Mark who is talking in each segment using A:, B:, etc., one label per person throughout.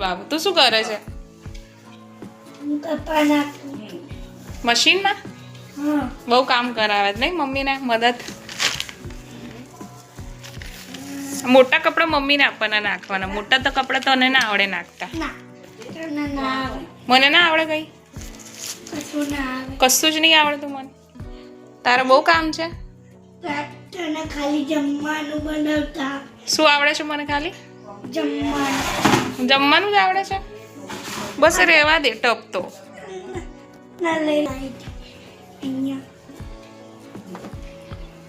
A: બાબુ તું શું કરે છે? મશીનમાં બહુ કામ કરાવે નહીં મમ્મીને મદદ. મોટા કપડા મમ્મીને આપવાના નાખવાના. મોટા તો કપડા તને ના આવડે નાખતા. મને ના આવડે કઈ કશું જ નહીં આવડતું મને. તારે બહુ કામ છે.
B: ખાલી જમવાનું બનાવતા.
A: શું આવડે છે મને? ખાલી જમવાનું જ આવડે છે. બસ રહેવા દે ટપ તો.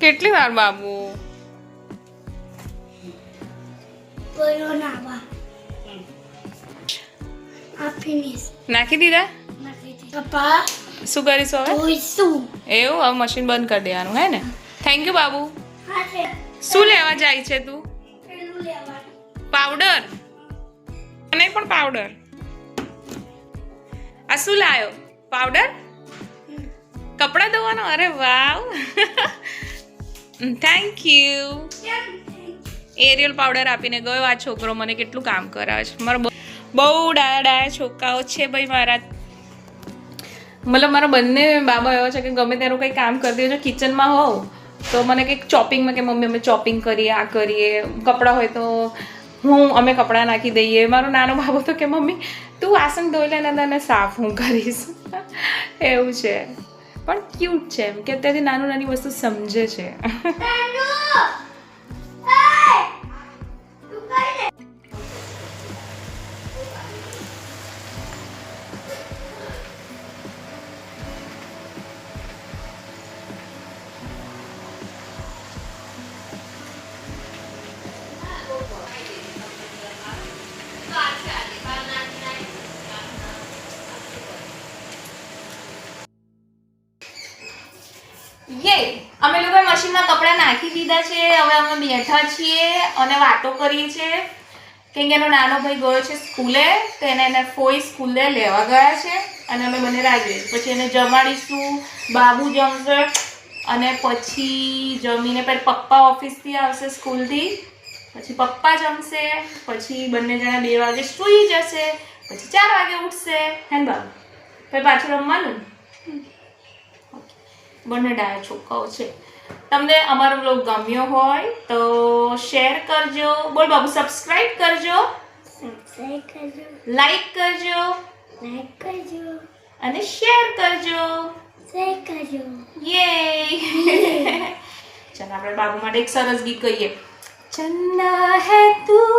A: કેટલી વાર બાબુ? નાખી દીધા?
B: પપ્પા
A: શું કરીશું હવે? એવું હવે મશીન બંધ કરી દેવાનું હે ને? Thank you Babu. શું લેવા જાય છે તું? પાવડર? નહીં પણ પાવડર. આ શું લાયો? પાવડર? કપડા ધોવાનો? અરે વાવ, થેન્ક યુ. એરિયલ પાવડર આપીને ગયો આ છોકરો. મને કેટલું કામ કરાવે છે. મારા બહુ ડાયા છોકરાઓ છે ભાઈ મારા. મતલબ મારા બંને બાબા એવો છે કે ગમે ત્યારે કંઈ કામ કરી દેજો કિચનમાં હોવ તો મને કંઈક ચોપિંગમાં કે મમ્મી અમે ચોપિંગ કરીએ, આ કરીએ. કપડાં હોય તો અમે કપડાં નાખી દઈએ. મારો નાનો બાબો તો કે મમ્મી તું વાસણ ધોઈ લે ને તને સાફ હું કરીશ. એવું છે પણ ક્યુટ છે એમ કે અત્યારથી નાની વસ્તુ સમજે છે. અમે લોકો મશીનમાં કપડાં નાખી દીધા છે. હવે અમે બેઠા છીએ અને વાતો કરીએ છીએ કેમ કે એનો નાનો ભાઈ ગયો છે સ્કૂલે તો એને ફોઈ સ્કૂલે લેવા ગયા છે અને અમે બંને રાહ જોઈએ. પછી એને જમાડીશું, બાબુ જમશે અને પછી જમીને પછી પપ્પા ઓફિસથી આવશે સ્કૂલથી, પછી પપ્પા જમશે, પછી બંને જણા 2 વાગે સૂઈ જશે, પછી 4 વાગે ઉઠશે. હે ને બાબુ? પછી પાછું રમવાનું. બંને ડાયા છોકરાઓ છે. તમને અમારો બ્લોગ ગમ્યો હોય તો શેર કરજો. બોલ બાબુ, સબસ્ક્રાઇબ કરજો, લાઈક કરજો અને શેર કરજો. યે. ચાલ આપણે બાબુ માટે એક સરસ ગીત કહીએ. ચંદા હૈ તું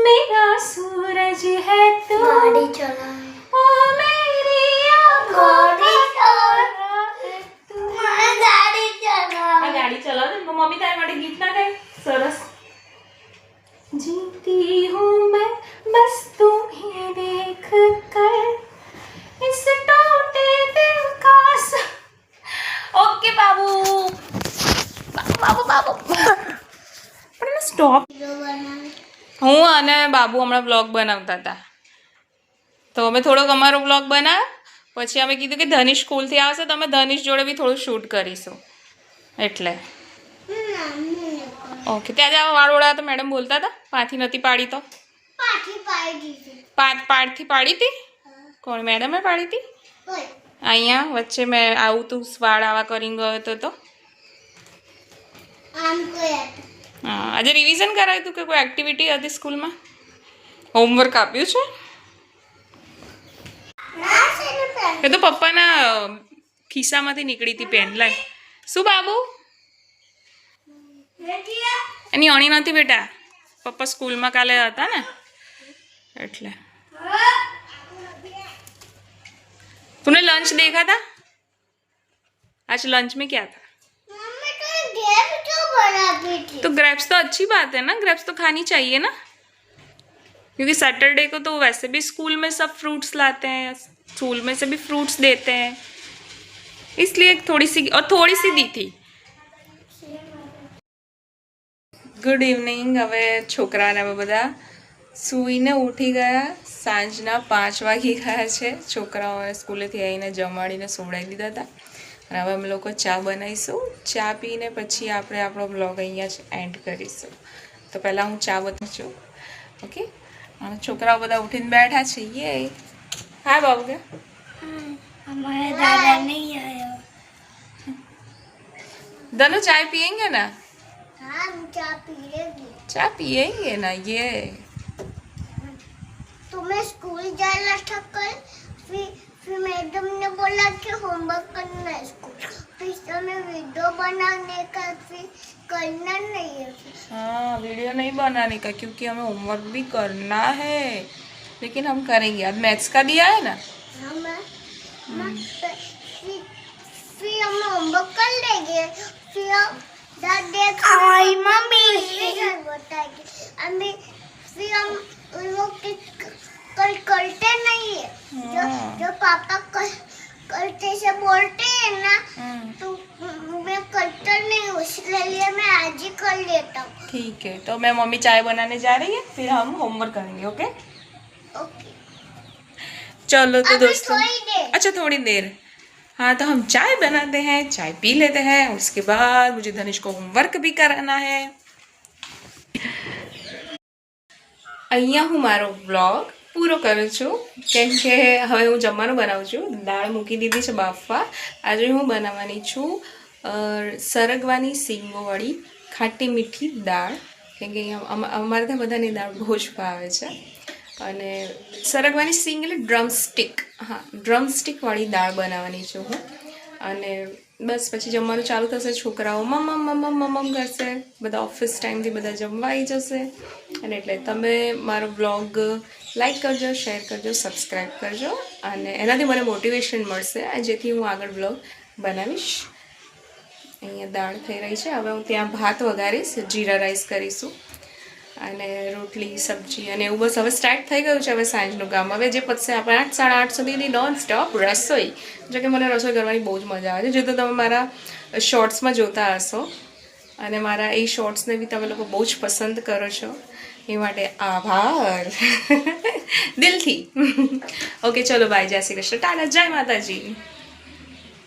A: મેરા સૂરજ હૈ તું ગાડી ચલા ઓ મેરી આંખોं ગાડી ચલાવ ને મમ્મી તારી માટે ગીત ના ગાય સરસ. जीती हूँ मैं बस तुम्हें देख कर इस टूटे दिल का. ओके बाबू बाबू પણ સ્ટોપ. હું અને બાબુ હમણાં વ્લોગ બનાવતા હતા તો અમે થોડોક અમારો વ્લોગ બનાવ્યો. પછી અમે કીધું કે ધનિશ સ્કૂલથી આવશે તો અમે ધનિશ જોડે બી થોડું શૂટ કરીશું એટલે. ઓકે. ત્યાં જ વાળોળા તો મેડમ બોલતા હતા પાથી નથી પાડી તો પાડથી પાડી હતી. કોણ મેડમે પાડી હતી? અહીંયા વચ્ચે મેં આવું તું વાળ આવા કરીને ગયો તો હા. આજે રિવિઝન કરાવ્યું હતું કે કોઈ એક્ટિવિટી હતી સ્કૂલમાં? હોમવર્ક આપ્યું છે? એ તો પપ્પાના ખિસ્સામાંથી નીકળી હતી પેન. લાય. શું બાબુ? એની અણી નથી બેટા. પપ્પા સ્કૂલમાં કાલે હતા ને એટલે. तूने लंच देखा था? आज लंच में क्या था? तो ग्रेप्स तो अच्छी बात है ना, ग्रेप्स तो खानी चाहिए ना, क्योंकि सैटरडे को तो वैसे भी स्कूल में सब फ्रूट्स लाते हैं, स्कूल में से भी फ्रूट्स देते हैं, इसलिए थोड़ी सी दी थी. Good evening. હવે છોકરાને બધા સૂઈને ઉઠી ગયા. સાંજના 5 વાગી ગયા છે. છોકરાઓએ સ્કૂલેથી આવીને જમાડીને સોવડાવી દીધા હતા અને હવે અમે લોકો ચા બનાવીશું. ચા પીને પછી આપણે આપણો બ્લોગ અહીંયા જ એન્ડ કરીશું. તો પહેલાં હું ચા બનાવું છું. ઓકે. અને છોકરાઓ બધા ઉઠીને બેઠા છે યે હા બાબુ કે
B: हमारे दादा नहीं आया
A: धनु चाय पियेंगे ना
B: हाँ हम चाय पिएंगे
A: चाय पियेंगे ना ये
B: तुम्हें स्कूल जाना था कल फिर मैडम ने बोला कि होमवर्क करना है स्कूल फिर हमें वीडियो बनाने का फिर करना नहीं है
A: हाँ वीडियो नहीं बनाने का क्योंकि हमें होमवर्क भी करना है लेकिन हम करेंगे आज मैथ्स का दिया है ना
B: फिर हम होमवर्क कर लेंगे फिर मम्मी बताएंगे हमें फिर हम उन लोग कल करते नहीं है जो पापा करते से बोलते हैं ना तो मैं करता नहीं हूँ इसलिए मैं आज ही कर लेता हूँ
A: ठीक है तो मैं मम्मी चाय बनाने जा रही है फिर हम होमवर्क करेंगे ओके
B: ओके
A: चलो तो
B: अभी
A: दोस्तों
B: थोड़ी देर
A: अच्छा थोड़ी देर हाँ तो हम चाय बनाते हैं चाय पी लेते हैं उसके बाद मुझे धनुष को होमवर्क भी कराना है અહીંયા હું મારો વ્લોગ પૂરો કરું છું કેમ કે હવે હું જમવાનું બનાવું છું દાળ મૂકી દીધી છે બાફવા આજે હું બનાવવાની છું સરગવાની સિંગોવાળી ખાટી મીઠી દાળ કેમ કે અહીંયા અમારે ત્યાં બધાની દાળ બહુ જ ભાવે છે અને સરગવાની સિંગ એટલે ડ્રમસ્ટિક હા ડ્રમસ્ટિકવાળી દાળ બનાવવાની છું હું અને બસ પછી જમવાનું ચાલુ થશે છોકરાઓ મમ્મ કરશે બધા ઓફિસ ટાઈમથી બધા જમવા આવી જશે અને એટલે તમે મારો વ્લોગ લાઈક કરજો શેર કરજો સબસ્ક્રાઈબ કરજો અને એનાથી મને મોટિવેશન મળશે જેથી હું આગળ વ્લોગ બનાવીશ અહીંયા દાળ થઈ રહી છે હવે હું ત્યાં ભાત વઘારીશ જીરા રાઈસ કરીશું અને રોટલી સબ્જી અને એવું બસ હવે સ્ટાર્ટ થઈ ગયું છે હવે સાંજનું કામ હવે જે પતશે આપણે 8 સાડા 8 સુધીની નોન સ્ટોપ રસોઈ જો કે મને રસોઈ કરવાની બહુ જ મજા આવે છે જે તો તમે મારા શોર્ટ્સમાં જોતા હશો અને મારા એ શોર્ટ્સને બી તમે લોકો બહુ જ પસંદ કરો છો એ માટે આભાર દિલથી ઓકે ચલો બાય જય શ્રી કૃષ્ણ ટાટા જય માતાજી